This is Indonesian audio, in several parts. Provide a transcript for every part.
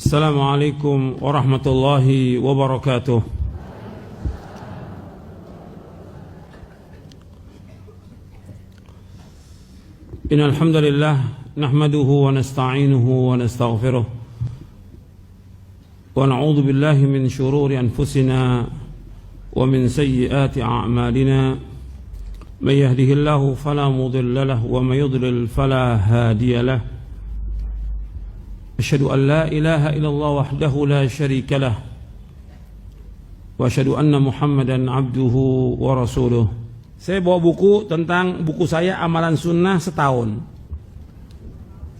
السلام عليكم ورحمة الله وبركاته. إن الحمد لله نحمده ونستعينه ونستغفره ونعوذ بالله من شرور أنفسنا ومن سيئات أعمالنا من يهده الله فلا مضل له ومن يضلل فلا هادي له أشهد أن لا إله إلا الله وحده لا شريك له وأشهد أن محمدا عبده ورسوله. Saya bawa buku tentang buku saya Amalan Sunnah Setahun.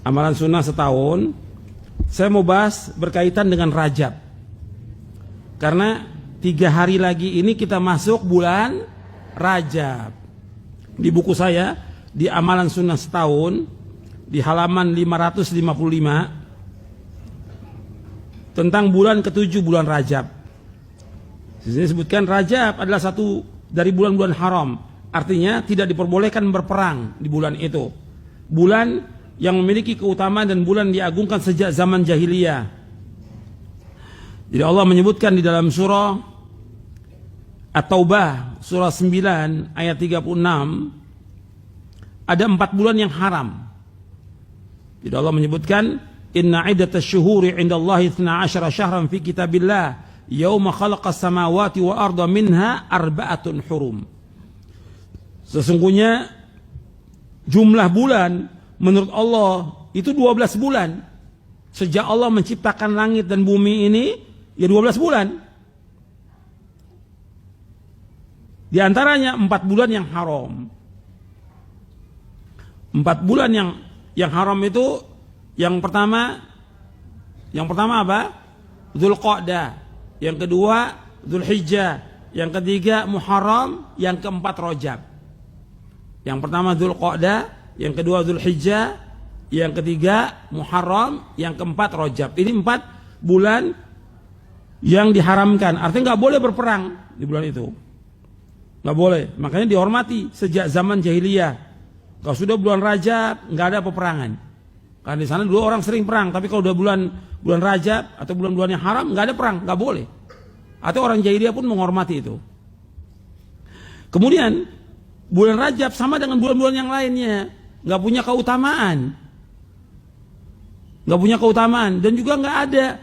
Amalan Sunnah Setahun. Saya mau bahas berkaitan dengan Rajab. Karena 3 hari lagi ini kita masuk bulan Rajab. Di buku saya di Amalan Sunnah Setahun di halaman 555 tentang bulan ke-7 bulan Rajab. Di sini disebutkan Rajab adalah satu dari bulan-bulan haram. Artinya tidak diperbolehkan berperang di bulan itu. Bulan yang memiliki keutamaan dan bulan diagungkan sejak zaman jahiliyah. Jadi Allah menyebutkan di dalam surah At-Taubah surah 9 ayat 36 ada 4 bulan yang haram. Jadi Allah menyebutkan Inna iddatasy syuhuri 'indallahi 12 syahran fi kitabillah yauma khalaqas samawati wal arda minha arba'atun hurum. Sesungguhnya jumlah bulan menurut Allah itu 12 bulan. Sejak Allah menciptakan langit dan bumi ini ya 12 bulan. Di antaranya 4 bulan yang haram. 4 bulan yang haram itu yang pertama apa? Dzulqa'dah, yang kedua Dzulhijjah, yang ketiga Muharram, yang keempat Rajab. Yang pertama Dzulqa'dah, yang kedua Dzulhijjah, yang ketiga Muharram, yang keempat Rajab. Ini 4 bulan yang diharamkan. Artinya nggak boleh berperang di bulan itu. Nggak boleh. Makanya dihormati sejak zaman jahiliyah. Kalau sudah bulan Rajab nggak ada peperangan. Karena di sana dulu orang sering perang, tapi kalau udah bulan Rajab atau bulan-bulan yang haram nggak ada perang, nggak boleh. Atau orang jahiliyah pun menghormati itu. Kemudian bulan Rajab sama dengan bulan-bulan yang lainnya, nggak punya keutamaan, dan juga nggak ada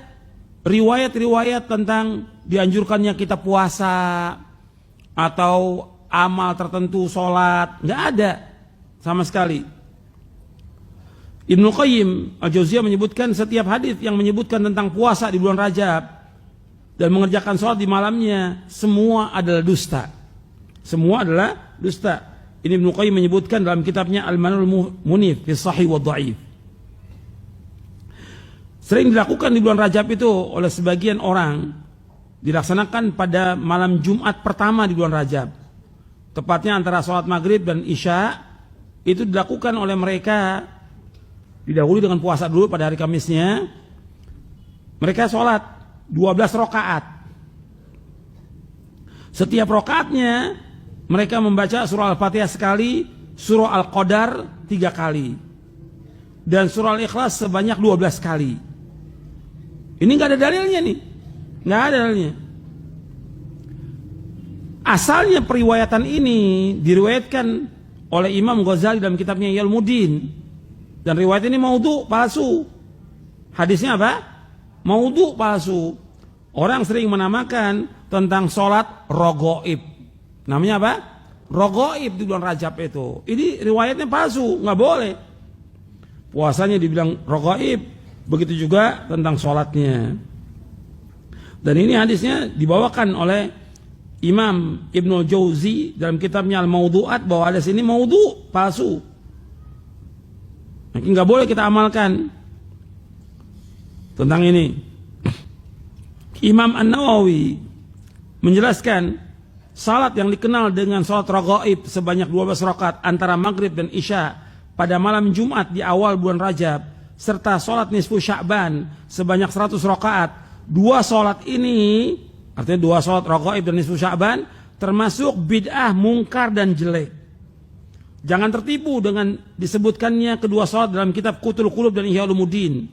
riwayat-riwayat tentang dianjurkannya kita puasa atau amal tertentu, sholat, nggak ada sama sekali. Ibnu Qayyim Al-Jauziyah menyebutkan setiap hadis yang menyebutkan tentang puasa di bulan Rajab dan mengerjakan sholat di malamnya semua adalah dusta. Semua adalah dusta. Ini Ibnu Qayyim menyebutkan dalam kitabnya Al-Manul Munif fi Shahih wa Dha'if. Sering dilakukan di bulan Rajab itu oleh sebagian orang, dilaksanakan pada malam Jumat pertama di bulan Rajab. Tepatnya antara sholat maghrib dan isya, itu dilakukan oleh mereka. Didahului dengan puasa dulu pada hari Kamisnya. Mereka sholat 12 rakaat. Setiap rakaatnya mereka membaca surah Al-Fatihah sekali, surah Al-Qadar 3 kali, dan surah Al-Ikhlas sebanyak 12 kali. Ini nggak ada dalilnya nih, nggak ada dalilnya. Asalnya periwayatan ini diriwayatkan oleh Imam Ghazali dalam kitabnya Yalmuddin. Dan riwayat ini maudhu, palsu. Hadisnya apa? Maudhu, palsu. Orang sering menamakan tentang sholat rogoib. Namanya apa? Rogoib di bulan Rajab itu. Ini riwayatnya palsu, nggak boleh. Puasanya dibilang rogoib, begitu juga tentang sholatnya. Dan ini hadisnya dibawakan oleh Imam Ibnu Jauzi dalam kitabnya Al-Maudhu'at bahwa hadis ini maudhu, palsu. Nggak boleh kita amalkan tentang ini. Imam An-Nawawi menjelaskan salat yang dikenal dengan salat raghaib sebanyak 12 rakaat antara maghrib dan isya pada malam Jumat di awal bulan Rajab, serta salat nisfu Sya'ban sebanyak 100 rakaat. 2 salat ini, artinya 2 salat raghaib dan nisfu Sya'ban, termasuk bid'ah, mungkar dan jelek. Jangan tertipu dengan disebutkannya kedua salat dalam kitab Qutul Qulub dan Ihya Ulumuddin.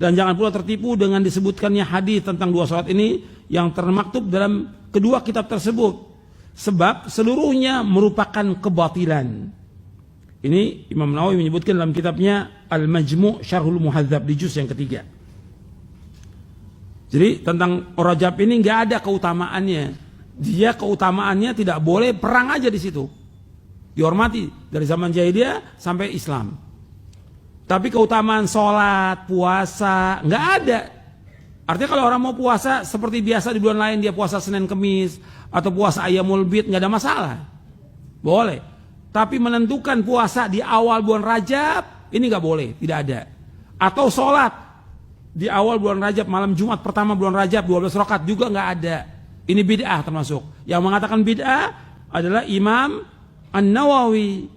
Dan jangan pula tertipu dengan disebutkannya hadis tentang 2 salat ini yang termaktub dalam kedua kitab tersebut. Sebab seluruhnya merupakan kebatilan. Ini Imam Nawawi menyebutkan dalam kitabnya Al-Majmu' Syarhul Muhadzab di juz yang ketiga. Jadi tentang Rajab ini nggak ada keutamaannya. Dia keutamaannya tidak boleh perang aja di situ. Dihormati dari zaman jahiliyah sampai Islam. Tapi keutamaan sholat, puasa, nggak ada. Artinya kalau orang mau puasa seperti biasa di bulan lain, dia puasa Senin Kemis atau puasa Ayyamul Bid, nggak ada masalah. Boleh. Tapi menentukan puasa di awal bulan Rajab, ini nggak boleh, tidak ada. Atau sholat di awal bulan Rajab, malam Jumat pertama bulan Rajab, 12 rakaat juga nggak ada. Ini bid'ah termasuk. Yang mengatakan bid'ah adalah Imam An-Nawawi.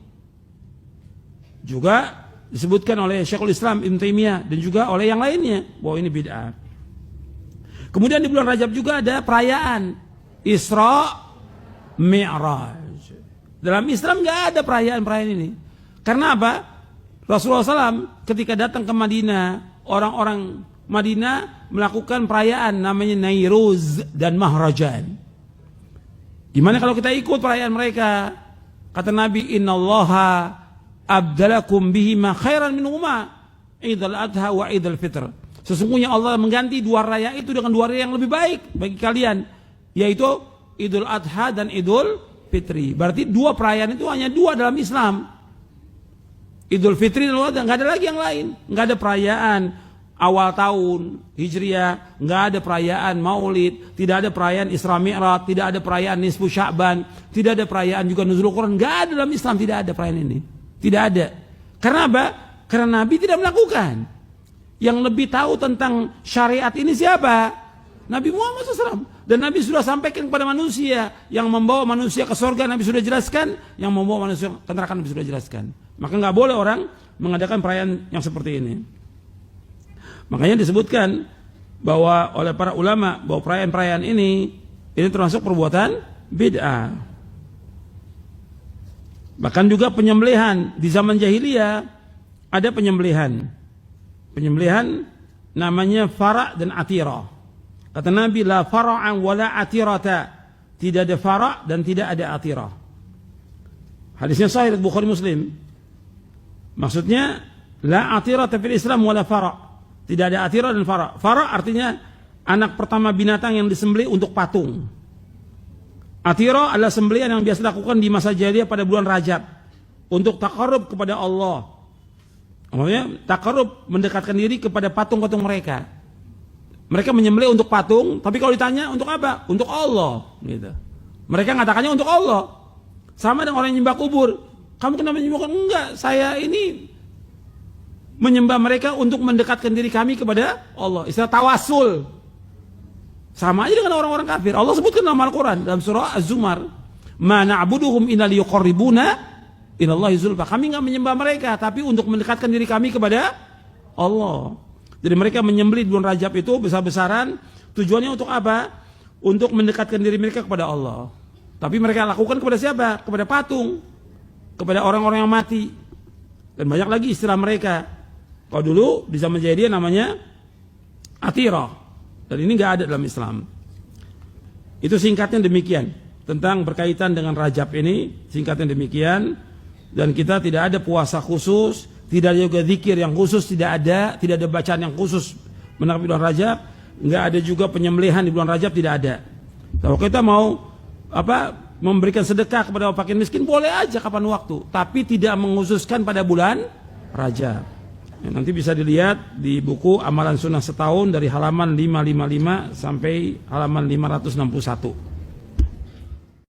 Juga disebutkan oleh Syekhul Islam Ibn Taimiyah dan juga oleh yang lainnya bahwa ini bid'ah. Kemudian di bulan Rajab juga ada perayaan Isra Mi'raj. Dalam Islam nggak ada perayaan-perayaan ini. Karena apa? Rasulullah SAW ketika datang ke Madinah, orang-orang Madinah melakukan perayaan namanya Nairuz dan Mahrajan. Gimana kalau kita ikut perayaan mereka? Kata Nabi, Innallaha abdalakum bihima khairan minhuma Idul Adha wa Idul Fitr. Sesungguhnya Allah mengganti 2 raya itu dengan 2 raya yang lebih baik bagi kalian, yaitu Idul Adha dan Idul Fitri. Berarti 2 perayaan itu hanya 2 dalam Islam. Idul Fitri dan Idul Adha, nggak ada lagi yang lain. Nggak ada perayaan awal tahun Hijriah, nggak ada perayaan Maulid, tidak ada perayaan Isra Mi'raj, tidak ada perayaan Nisfu Sya'ban, tidak ada perayaan juga Nuzulul Quran. Nggak ada dalam Islam, tidak ada perayaan ini. Tidak ada. Karena apa? Karena Nabi tidak melakukan. Yang lebih tahu tentang syariat ini siapa? Nabi Muhammad SAW. Dan Nabi sudah sampaikan kepada manusia. Yang membawa manusia ke surga Nabi sudah jelaskan. Yang membawa manusia ke neraka Nabi sudah jelaskan. Maka nggak boleh orang mengadakan perayaan yang seperti ini. Makanya disebutkan bahwa oleh para ulama bahwa perayaan-perayaan ini termasuk perbuatan bid'ah. Bahkan juga penyembelihan di zaman jahiliyah ada penyembelihan. Penyembelihan namanya fara' dan atira. Kata Nabi, la fara'an wala atirata. Tidak ada fara' dan tidak ada atira. Hadisnya sahih Bukhari Muslim. Maksudnya la atirata fil Islam wala fara'. Tidak ada atira dan fara'. Fara' artinya anak pertama binatang yang disembelih untuk patung. Atira adalah sembelihan yang biasa dilakukan di masa jahiliyah pada bulan Rajab untuk taqarrub kepada Allah. Maksudnya taqarrub, mendekatkan diri kepada patung-patung mereka. Mereka menyembelih untuk patung, tapi kalau ditanya untuk apa? Untuk Allah, gitu. Mereka mengatakannya untuk Allah. Sama dengan orang yang menyembah kubur. Kamu kenapa menyembah? Enggak, saya ini menyembah mereka untuk mendekatkan diri kami kepada Allah. Istilah tawasul. Sama aja dengan orang-orang kafir. Allah sebutkan dalam Al-Quran dalam surah Az-Zumar, "Ma na'buduhum illa liyuqarribuna ilallahi zulfa." Kami enggak menyembah mereka, tapi untuk mendekatkan diri kami kepada Allah. Jadi mereka menyembelih di bulan Rajab itu besar-besaran. Tujuannya untuk apa? Untuk mendekatkan diri mereka kepada Allah. Tapi mereka lakukan kepada siapa? Kepada patung, kepada orang-orang yang mati. Dan banyak lagi istilah mereka. Kalau dulu di zaman jahiliyah namanya atira. Dan ini nggak ada dalam Islam. Itu singkatnya demikian tentang berkaitan dengan Rajab ini. Singkatnya demikian. Dan kita tidak ada puasa khusus, tidak ada juga zikir yang khusus, tidak ada bacaan yang khusus menanggapi bulan Rajab, nggak ada juga penyembelihan di bulan Rajab, tidak ada. Kalau kita mau memberikan sedekah kepada fakir miskin boleh aja kapan waktu, tapi tidak mengkhususkan pada bulan Rajab. Nanti bisa dilihat di buku Amalan Sunnah Setahun dari halaman 555 sampai halaman 561.